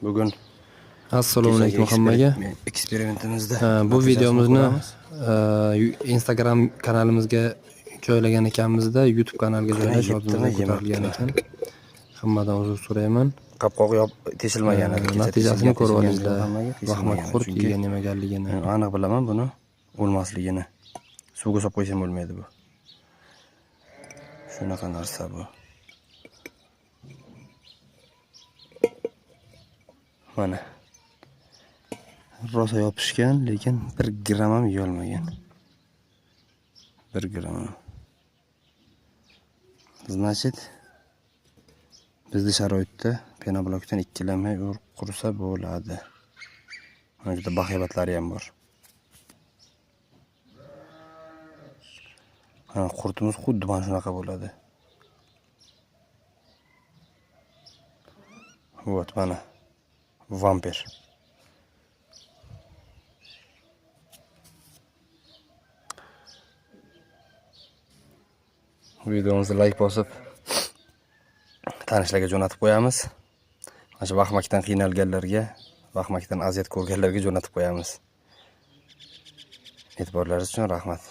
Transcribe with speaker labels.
Speaker 1: Bugun
Speaker 2: Assalomu alaykum hammaga.
Speaker 1: eksperimentimizda
Speaker 2: Bu videomizni Instagram kanalimizga joylagan ekanmiz-da, YouTube kanaliga joylash oldimizda ko'tarilgan ekan. Hammadan uzr so'rayman.
Speaker 1: Qopqog'i teshilmagan edi.
Speaker 2: Natijasini ko'rib olinglar. Rahmat qurt yegan nimaganligini.
Speaker 1: Aniq bilaman buni o'lmasligini. Suvga solib qo'ysam bo'lmaydi bu. Shunaqa narsa bu. Mana. Rosa yopishgan, lekin 1 gram ham yeyolmagan. 1 gram. Значит, bizning sharoitda penoblokdan ikkilamay qursa bo'ladi. Mana juda bahaybatlari ham bor. Ha, qurtimiz xuddi mana shunaqa bo'ladi. Вот, mana. Vampir. Videomizni like bosib tanishlarga jo'natib qo'yamiz. Mana shu vahmakdan qiynalganlarga, vahmakdan aziyat ko'rganlarga jo'natib qo'yamiz. E'tiborlaringiz uchun rahmat.